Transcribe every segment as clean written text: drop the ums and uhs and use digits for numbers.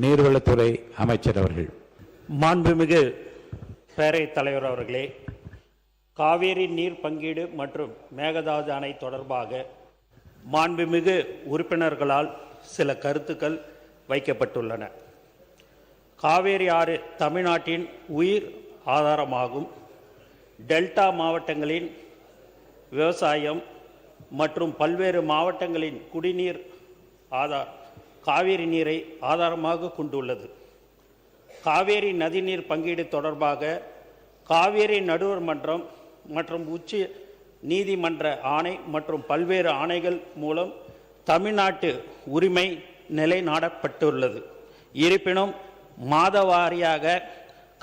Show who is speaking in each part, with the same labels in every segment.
Speaker 1: நீர்வளத்துறை அமைச்சர் அவர்கள்.
Speaker 2: மாண்புமிகு பேரவைத் தலைவர் அவர்களே, காவேரி நீர் பங்கீடு மற்றும் மேகதாது அணை தொடர்பாக மாண்புமிகு உறுப்பினர்களால் சில கருத்துக்கள் வைக்கப்பட்டுள்ளன. காவேரி ஆறு தமிழ்நாட்டின் உயிர் ஆதாரமாகும். டெல்டா மாவட்டங்களின் விவசாயம் மற்றும் பல்வேறு மாவட்டங்களின் குடிநீர் காவேரி நீரை ஆதாரமாக கொண்டுள்ளது. காவேரி நதிநீர் பங்கீடு தொடர்பாக காவேரி நடுவர் மன்றம் மற்றும் உச்ச நீதிமன்ற ஆணை மற்றும் பல்வேறு ஆணைகள் மூலம் தமிழ்நாட்டு உரிமை நிலைநாட்டப்பட்டுள்ளது. இருப்பினும் மாதவாரியாக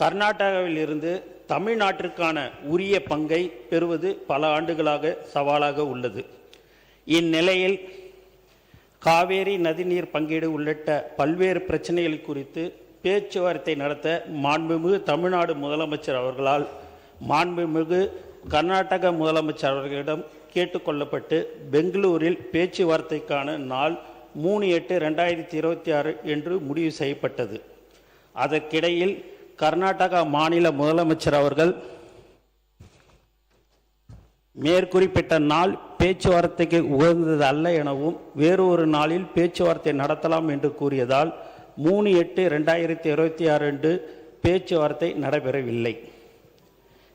Speaker 2: கர்நாடகாவில் இருந்து தமிழ்நாட்டிற்கான உரிய பங்கை பெறுவது பல ஆண்டுகளாக சவாலாக உள்ளது. இந்நிலையில் காவேரி நதிநீர் பங்கீடு உள்ளிட்ட பல்வேறு பிரச்சனைகள் குறித்து பேச்சுவார்த்தை நடத்த மாண்புமிகு தமிழ்நாடு முதலமைச்சர் அவர்களால் மாண்புமிகு கர்நாடக முதலமைச்சர் அவர்களிடம் கேட்டுக்கொள்ளப்பட்டு பெங்களூரில் பேச்சுவார்த்தைக்கான நாள் 3/8/2026 என்று முடிவு செய்யப்பட்டது. அதற்கிடையில் கர்நாடகா மாநில முதலமைச்சர் அவர்கள் மேற்குறிப்பிட்ட நாள் பேச்சுவார்த்தைக்கு உகந்தது அல்ல எனவும் வேறொரு நாளில் பேச்சுவார்த்தை நடத்தலாம் என்று கூறியதால் 3/8/2026 அன்று பேச்சுவார்த்தை நடைபெறவில்லை.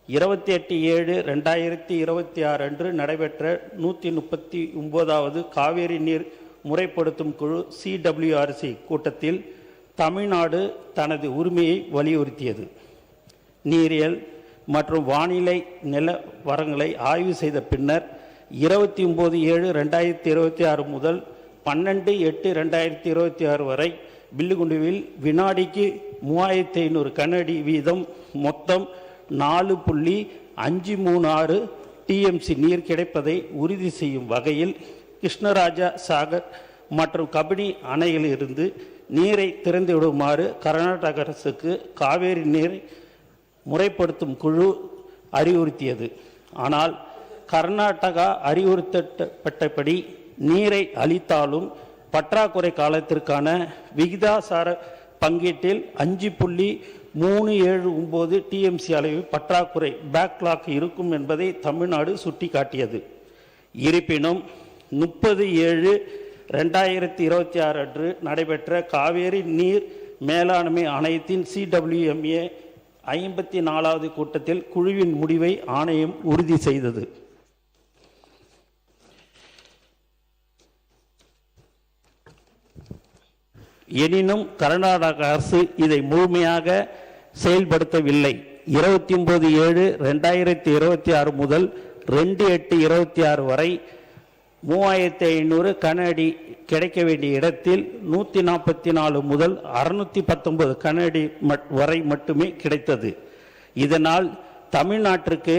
Speaker 2: 28/7/2026 அன்று நடைபெற்ற 139வது காவேரி நீர் முறைப்படுத்தும் குழு CWRC கூட்டத்தில் தமிழ்நாடு தனது உரிமையை வலியுறுத்தியது. நீரியல் மற்றும் வானிலை நிலவரங்களை ஆய்வு செய்த பின்னர் 29/7/2026 முதல் 12/8/2026 வரை பில்லுகுண்டுவில் வினாடிக்கு 3500 கனஅடி வீதம் மொத்தம் 4.536 TMC நீர் கிடைப்பதை உறுதி செய்யும் வகையில் கிருஷ்ணராஜா சாகர் மற்றும் கபினி அணையிலிருந்து நீரை திறந்துவிடுமாறு கர்நாடக அரசுக்கு காவேரி நீரை முறைப்படுத்தும் குழு அறிவுறுத்தியது. ஆனால் கர்நாடகா அறிவுறுத்தப்பட்டபடி நீரை அளித்தாலும் பற்றாக்குறை காலத்திற்கான விகிதாசார பங்கீட்டில் 5.379 TMC அளவு பற்றாக்குறை பேக்லாக் இருக்கும் என்பதை தமிழ்நாடு சுட்டிக்காட்டியது. இருப்பினும் 30/7/2026 அன்று நடைபெற்ற காவேரி நீர் மேலாண்மை ஆணையத்தின் CWMA 54வது கூட்டத்தில் குழுவின் முடிவை ஆணையம் உறுதி செய்தது. எனினும் கர்நாடக அரசு இதை முழுமையாக செயல்படுத்தவில்லை. 29/7/2026 முதல் 2/8/26 வரை 3500 கனஅடி கிடைக்க வேண்டிய இடத்தில் 144 முதல் 619 கனஅடி வரை மட்டுமே கிடைத்தது. இதனால் தமிழ்நாட்டிற்கு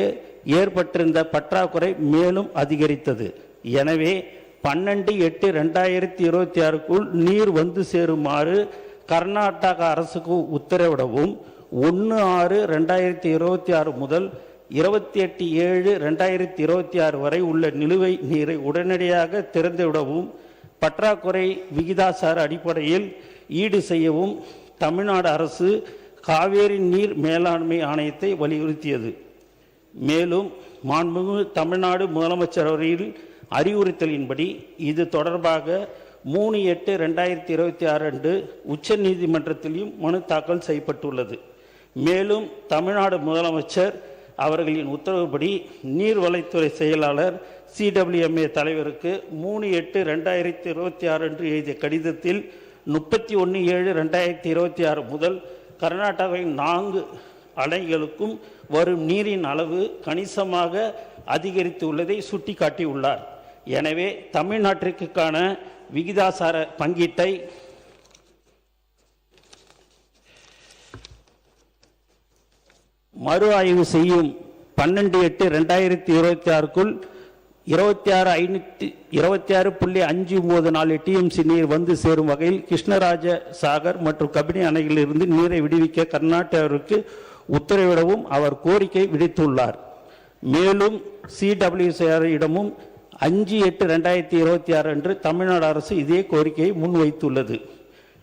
Speaker 2: ஏற்பட்டிருந்த பற்றாக்குறை மேலும் அதிகரித்தது. எனவே 12/8/2026க்குள் நீர் வந்து சேருமாறு கர்நாடக அரசுக்கு உத்தரவிடவும் 1/6/2026 முதல் 28/7/2026 வரை உள்ள நிலுவை நீரை உடனடியாக திறந்துவிடவும் பற்றாக்குறை விகிதாசார அடிப்படையில் ஈடு செய்யவும் தமிழ்நாடு அரசு காவேரி நீர் மேலாண்மை ஆணையத்தை வலியுறுத்தியது. மேலும் மாண்புமிகு தமிழ்நாடு முதலமைச்சர் அவர்கள் அறிவுறுத்தலின்படி இது தொடர்பாக 3/8/2026 அன்று உச்ச நீதிமன்றத்திலும் மனு தாக்கல் செய்யப்பட்டுள்ளது. மேலும் தமிழ்நாடு முதலமைச்சர் அவர்களின் உத்தரவுப்படி நீர்வளத்துறை செயலாளர் CWMA தலைவருக்கு 3/8/2026 அன்று எழுதிய கடிதத்தில் 31/7/2026 முதல் கர்நாடகாவின் 4 அணைகளுக்கும் வரும் நீரின் அளவு கணிசமாக அதிகரித்துள்ளதை சுட்டிக்காட்டியுள்ளார். எனவே தமிழ்நாட்டிற்கான விகிதாசார பங்கீட்டை மறு ஆய்வு செய்யும் 12/8/2026க்குள் 26.594 TMC நீர் வந்து சேரும் வகையில் கிருஷ்ணராஜ சாகர் மற்றும் கபினி அணைகளிலிருந்து நீரை விடுவிக்க கர்நாடகாவிற்கு உத்தரவிடவும் அவர் கோரிக்கை விடுத்துள்ளார். மேலும் CWCR இடமும் 5/8/2026 அன்று தமிழ்நாடு அரசு இதே கோரிக்கையை முன்வைத்துள்ளது.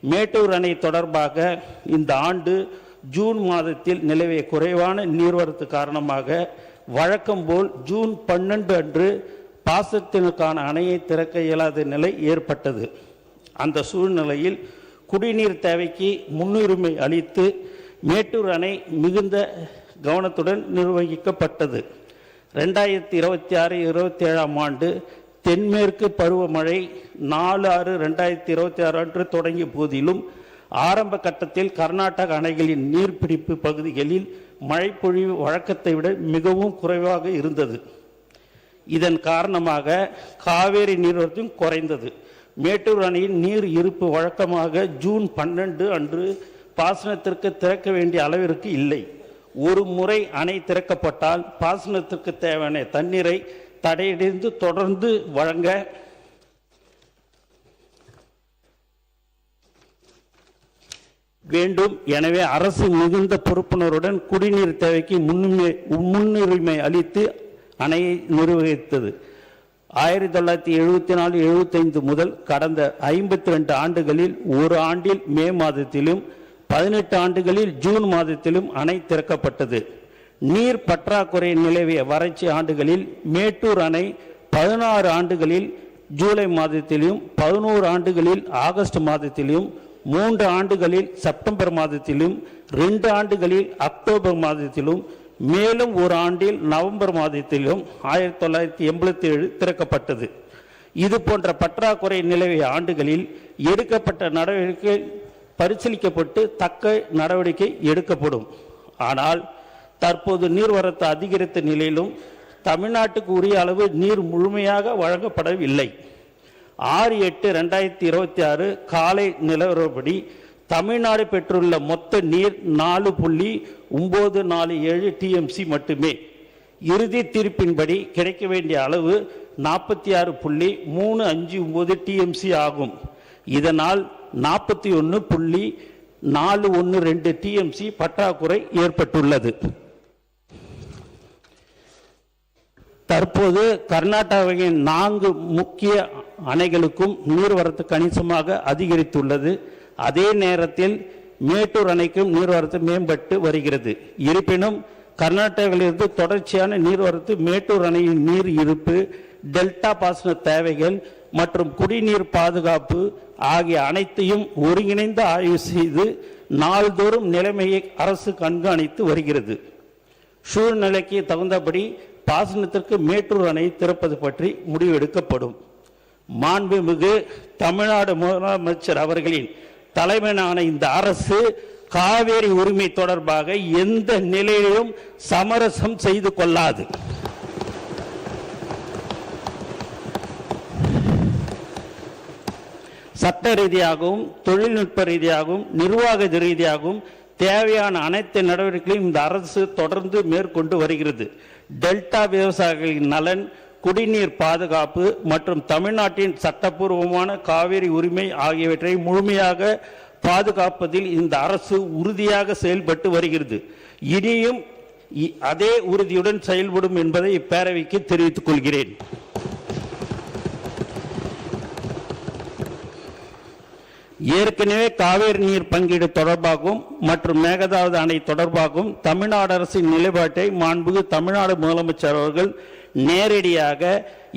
Speaker 2: மேட்டூர் அணை தொடர்பாக இந்த ஆண்டு ஜூன் மாதத்தில் நிலவிய குறைவான நீர்வரத்து காரணமாக வழக்கம் போல் ஜூன் 12 அன்று பாசனத்திற்கான அணையை திறக்க இயலாத நிலை ஏற்பட்டது. அந்த சூழ்நிலையில் குடிநீர் தேவைக்கு முன்னுரிமை அளித்து மேட்டூர் அணை மிகுந்த கவனத்துடன் நிர்வகிக்கப்பட்டது. 2026-27 ஆண்டு தென்மேற்கு பருவமழை 4/6/2026 அன்று தொடங்கிய போதிலும் ஆரம்ப கட்டத்தில் கர்நாடக அணைகளின் நீர்பிடிப்பு பகுதிகளில் மழைப்பொழிவு வழக்கத்தை விட மிகவும் குறைவாக இருந்தது. இதன் காரணமாக காவேரி நீர்வரத்தும் குறைந்தது. மேட்டூர் அணையின் நீர் இருப்பு வழக்கமாக ஜூன் 12 அன்று பாசனத்திற்கு திறக்க வேண்டிய அளவிற்கு இல்லை. ஒரு முறை அணை திறக்கப்பட்டால் பாசனத்திற்கு தேவையான தண்ணீரை தடையடைந்து தொடர்ந்து வழங்க வேண்டும். எனவே அரசு மிகுந்த பொறுப்புணர்வுடன் குடிநீர் தேவைக்கு முன்னுரிமை அளித்து அணையை நிர்வகித்தது. 1974-75 முதல் கடந்த 52 ஆண்டுகளில் ஒரு ஆண்டில் மே மாதத்திலும் 18 ஆண்டுகளில் ஜூன் மாதத்திலும் அணை திறக்கப்பட்டது. நீர் பற்றாக்குறை நிலவிய வறட்சி ஆண்டுகளில் மேட்டூர் அணை 16 ஆண்டுகளில் ஜூலை மாதத்திலும் 11 ஆண்டுகளில் ஆகஸ்ட் மாதத்திலும் 3 ஆண்டுகளில் செப்டம்பர் மாதத்திலும் 2 ஆண்டுகளில் அக்டோபர் மாதத்திலும் மேலும் ஒரு ஆண்டில் நவம்பர் மாதத்திலும் 1987 திறக்கப்பட்டது. இது போன்ற பற்றாக்குறை நிலவிய ஆண்டுகளில் எடுக்கப்பட்ட நடவடிக்கை பரிசீலிக்கப்பட்டு தக்க நடவடிக்கை எடுக்கப்படும். ஆனால் தற்போது நீர்வரத்து அதிகரித்த நிலையிலும் தமிழ்நாட்டுக்கு உரிய அளவு நீர் முழுமையாக வழங்கப்படவில்லை. 6/8/2026 காலை நிலவரப்படி தமிழ்நாடு பெற்றுள்ள மொத்த நீர் 4.947 TMC மட்டுமே. இறுதி தீர்ப்பின்படி கிடைக்க வேண்டிய அளவு 46.359 TMC ஆகும். இதனால் 41.412 TMC பற்றாக்குறை ஏற்பட்டுள்ளது. தற்போது கர்நாடகாவின் 4 முக்கிய அணைகளுக்கும் நீர்வரத்து கணிசமாக அதிகரித்துள்ளது. அதே நேரத்தில் மேட்டூர் அணைக்கும் நீர்வரத்து மேம்பட்டு வருகிறது. இருப்பினும் கர்நாடகாவிலிருந்து தொடர்ச்சியான நீர்வரத்து மேட்டூர் அணையின் நீர் இருப்பு, டெல்டா பாசன தேவைகள் மற்றும் குடிநீர் பாதுகாப்பு ஆகிய அனைத்தையும் ஒருங்கிணைந்து ஆய்வு செய்து நாள்தோறும் நிலைமையை அரசு கண்காணித்து வருகிறது. சூழ்நிலைக்கு தகுந்தபடி பாசனத்திற்கு மேட்டூர் அணை திறப்பது பற்றி முடிவெடுக்கப்படும். மாண்புமிகு தமிழ்நாடு முதலமைச்சர் அவர்களின் தலைமையிலான இந்த அரசு காவேரி உரிமை தொடர்பாக எந்த நிலையிலும் சமரசம் செய்து கொள்ளாது. சட்ட ரீதியாகவும் தொழில்நுட்ப ரீதியாகவும் நிர்வாக ரீதியாகவும் தேவையான அனைத்து நடவடிக்கைகளையும் இந்த அரசு தொடர்ந்து மேற்கொண்டு வருகிறது. டெல்டா விவசாயிகளின் நலன், குடிநீர் பாதுகாப்பு மற்றும் தமிழ்நாட்டின் சட்டப்பூர்வமான காவிரி உரிமை ஆகியவற்றை முழுமையாக பாதுகாப்பதில் இந்த அரசு உறுதியாக செயல்பட்டு வருகிறது. இனியும் அதே உறுதியுடன் செயல்படும் என்பதை இப்பேரவைக்கு தெரிவித்துக் கொள்கிறேன். ஏற்கனவே காவேரி நீர் பங்கீடு தொடர்பாகவும் மற்றும் மேகதாது அணை தொடர்பாகவும் தமிழ்நாடு அரசின் நிலைப்பாட்டை மாண்புமிகு தமிழ்நாடு முதலமைச்சர் அவர்கள் நேரடியாக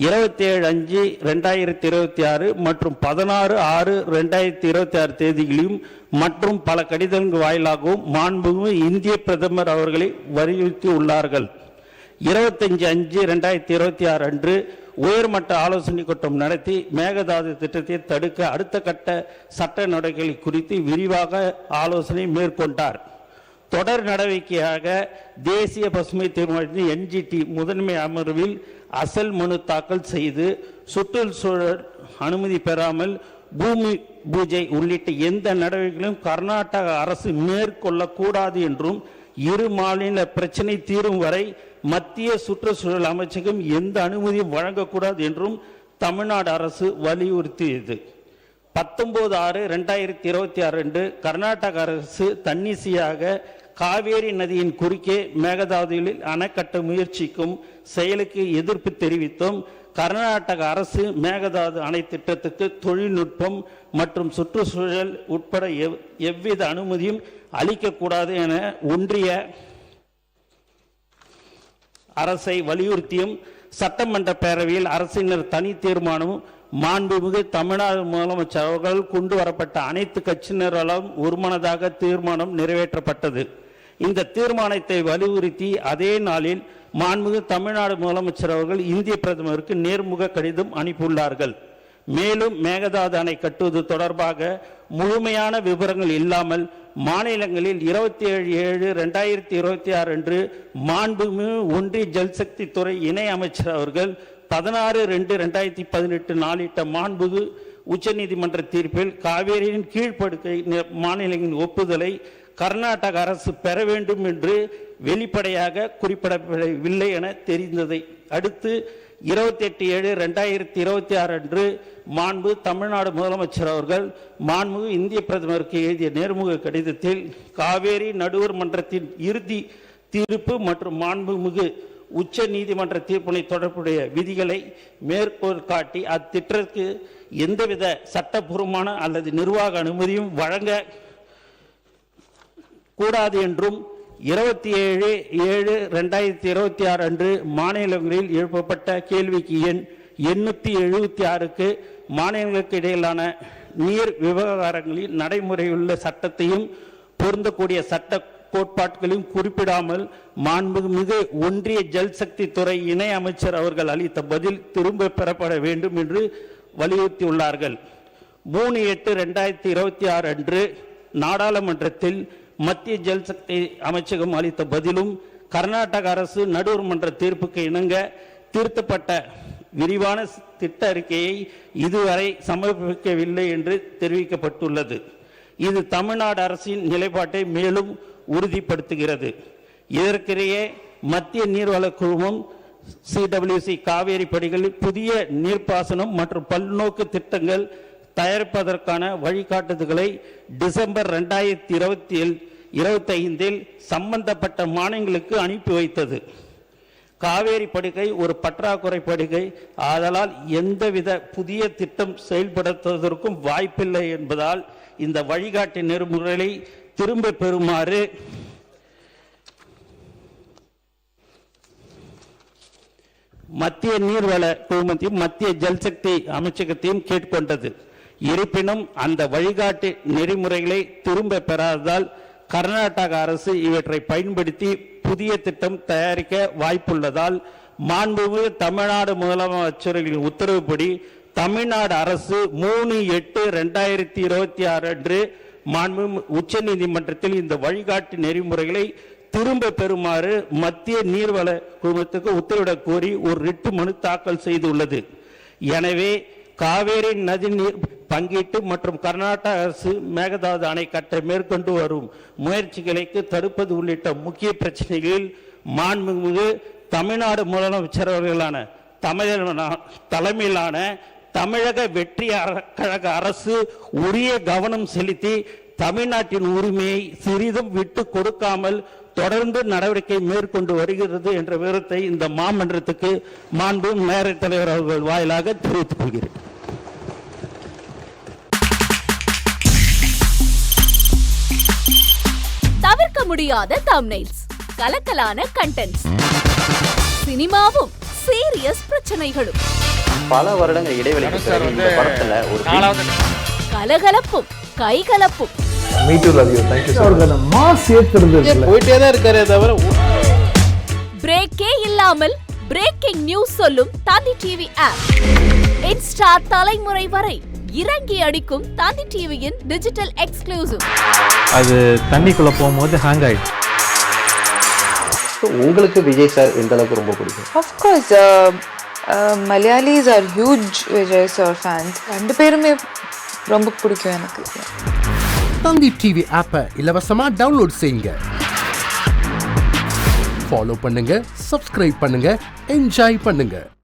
Speaker 2: 27/5/2026 மற்றும் 16/6/2026 தேதிகளிலும் மற்றும் பல கடிதங்கள் வாயிலாகவும் மாண்புமிகு இந்திய பிரதமர் அவர்களை வலியுறுத்தி உள்ளார்கள். 25/5/2026 அன்று உயர்மட்ட ஆலோசனை கூட்டம் நடத்தி மேகதாது திட்டத்தை தடுக்க அடுத்த கட்ட சட்ட நடவடிக்கைகள் குறித்து விரிவாக ஆலோசனை மேற்கொண்டார். தொடர் நடவடிக்கையாக தேசிய பசுமை தீர்மானத்தின் NGT முதன்மை அமர்வில் அசல் மனு தாக்கல் செய்து சுற்றுச்சூழல் அனுமதி பெறாமல் பூமி பூஜை உள்ளிட்ட எந்த நடவடிக்கைகளும் கர்நாடக அரசு மேற்கொள்ளக்கூடாது என்றும் இரு மாநில பிரச்சனை தீரும் வரை மத்திய சுற்றுச்சூழல் அமைச்சகம் எந்த அனுமதியும் வழங்கக்கூடாது என்றும் தமிழ்நாடு அரசு வலியுறுத்தியது. 19/6/2026 அன்று கர்நாடக அரசு தன்னிச்சையாக காவேரி நதியின் குறுக்கே மேகதாதுவில் அணை கட்ட முயற்சிக்கும் செயலுக்கு எதிர்ப்பு தெரிவித்தும் கர்நாடக அரசு மேகதாது அணை திட்டத்துக்கு தொழில்நுட்பம் மற்றும் சுற்றுச்சூழல் உட்பட எவ்வித அனுமதியும் அளிக்கக்கூடாது என ஒன்றிய அரசை வலியுறுத்தியும் சட்டமன்ற பேரவையில் அரசினர் தனி தீர்மானமும் மாண்புமிகு தமிழ்நாடு முதலமைச்சர் அவர்கள் கொண்டு வரப்பட்ட அனைத்து கட்சியினராலும் ஒருமனதாக தீர்மானம் நிறைவேற்றப்பட்டது. இந்த தீர்மானத்தை வலியுறுத்தி அதே நாளில் மாண்புமிகு தமிழ்நாடு முதலமைச்சர் அவர்கள் இந்திய பிரதமருக்கு நேர்முக கடிதம் அனுப்பியுள்ளார்கள். மேலும் மேகதாது அணை கட்டுவது தொடர்பாக முழுமையான விவரங்கள் இல்லாமல் மாநிலங்களில் 27/7/2026 அன்று மாண்புமிகு ஒன்றிய ஜல்சக்தி துறை இணை அமைச்சர் அவர்கள் 16/2/2018 நாளிட்ட மாண்புமிகு உச்சநீதிமன்ற தீர்ப்பில் காவேரியின் கீழ்ப்படுக்கை மாநிலங்களின் ஒப்புதலை கர்நாடக அரசு பெற வேண்டும் என்று வெளிப்படையாக குறிப்பிடப்படவில்லை என தெரிந்ததை அடுத்து 28/7/2026 அன்று மாண்பு தமிழ்நாடு முதலமைச்சர் அவர்கள் மாண்புமிகு இந்திய பிரதமருக்கு எழுதிய நேர்முக கடிதத்தில் காவேரி நடுவர் மன்றத்தின் இறுதி தீர்ப்பு மற்றும் மாண்புமிகு உச்ச நீதிமன்ற தீர்ப்பினை தொடர்புடைய விதிகளை மேற்கோள் காட்டி அத்திட்டத்திற்கு எந்தவித சட்டபூர்வமான அல்லது நிர்வாக அனுமதியும் வழங்க கூடாது என்றும் 27/7/2026 அன்று மாநிலங்களில் எழுப்பப்பட்ட கேள்விக்கு எண் 876க்கு மாநிலங்களுக்கு இடையிலான நீர் விவகாரங்களில் நடைமுறையுள்ள சட்டத்தையும் பொருந்தக்கூடிய சட்ட கோட்பாடுகளையும் குறிப்பிடாமல் மாண்புமிகு ஒன்றிய ஜல்சக்தி துறை இணை அமைச்சர் அவர்கள் அளித்த பதில் திரும்ப பெறப்பட வேண்டும் என்று வலியுறுத்தியுள்ளார்கள். 3/8/2026 அன்று நாடாளுமன்றத்தில் மத்திய ஜல்சக்தி அமைச்சகம் அளித்த பதிலும் கர்நாடக அரசு நடுவர் மன்ற தீர்ப்புக்கு இணங்க திருத்தப்பட்ட விரிவான திட்ட அறிக்கையை இதுவரை சமர்ப்பிக்கவில்லை என்று தெரிவிக்கப்பட்டுள்ளது. இது தமிழ்நாடு அரசின் நிலைப்பாட்டை மேலும் உறுதிப்படுத்துகிறது. இதற்கிடையே மத்திய நீர்வள குழுமம் CWC காவேரி படிகளில் புதிய நீர்ப்பாசனம் மற்றும் பல்நோக்கு திட்டங்கள் தயாரிப்பதற்கான வழிகாட்டுதல்களை டிசம்பர் 2025 சம்பந்தப்பட்ட மாநிலங்களுக்கு அனுப்பி வைத்தது. காவேரி படுகை ஒரு பற்றாக்குறை படுகை, ஆதலால் எந்தவித புதிய திட்டம் செயல்படுத்துவதற்கும் வாய்ப்பில்லை என்பதால் இந்த வழிகாட்டு நெறிமுறைகளை திரும்ப பெறுமாறு மத்திய நீர்வள குழுமத்தையும் மத்திய ஜல்சக்தி அமைச்சகத்தையும் கேட்டுக்கொண்டது. இருப்பினும் அந்த வழிகாட்டு நெறிமுறைகளை திரும்ப பெறாததால் கர்நாடக அரசு இவற்றை பயன்படுத்தி புதிய திட்டம் தயாரிக்க வாய்ப்புள்ளதால் மாண்புமிகு தமிழ்நாடு முதலமைச்சர்களின் உத்தரவுப்படி தமிழ்நாடு அரசு 3/8/2026 அன்று மாண்புமிகு உச்ச நீதிமன்றத்தில் இந்த வழிகாட்டு நெறிமுறைகளை திரும்ப பெறுமாறு மத்திய நீர்வள குழுமத்துக்கு உத்தரவிடக் கோரி ஒரு ரிட்டு மனு தாக்கல் செய்துள்ளது. எனவே காவேரி நதிநீர் பங்கீட்டு மற்றும் கர்நாடக அரசு மேகதாது அணை கட்ட மேற்கொண்டு வரும் முயற்சிகளை தடுப்பது உள்ளிட்ட முக்கிய பிரச்சனைகளில் மாண்புமிகு தமிழ்நாடு முதலமைச்சர் அவர்களான தலைமையிலான தமிழக வெற்றி கழக அரசு உரிய கவனம் செலுத்தி தமிழ்நாட்டின் உரிமையை சிறிதும் விட்டு கொடுக்காமல் தொடர்ந்து நடவடிக்கை மேற்கொண்டு வருகிறது என்ற விவரத்தை இந்த மாமன்றத்துக்கு மாண்பு மேயர் தலைவர் அவர்கள் வாயிலாக தெரிவித்துக் கொள்கிறேன்.
Speaker 3: தவிர்க்க முடியாத தம்ப்நெயில்ஸ், கலக்கலான கண்டென்ட்ஸ், சினிமாவும் சீரியஸ் பிரச்சனைகளும்,
Speaker 4: பல வருடங்கள் இடைவெளிக்கு பிறகு இந்த படத்துல ஒரு
Speaker 3: கலகலப்பும் கைகலப்பும் பிரேக்கே இல்லாமல் பிரேக்கிங் நியூஸ் சொல்லும் தந்தி டிவி ஆப். இன்ஸ்டா தலைமுறை வரை இறங்கி அடிக்கும் தந்தி டிவியின் டிஜிட்டல் எக்ஸ்க்ளூசிவ்.
Speaker 5: அது தண்ணிக்குள்ள போகும்போது ஹேங் ஆயிடுச்சு.
Speaker 4: உங்களுக்கு விஜய் சார் எந்த அளவுக்கு ரொம்ப பிடிக்கும்?
Speaker 6: Of course, Malayalis are huge Vijay sir fans. ரெண்டு பேருமே ரொம்ப பிடிக்கும் எனக்கு.
Speaker 7: தந்தி டிவி ஆப்பை இலவசமா டவுன்லோட் செய்யுங்க. ஃபாலோ பண்ணுங்க, சப்ஸ்கிரைப் பண்ணுங்க, என்ஜாய் பண்ணுங்க.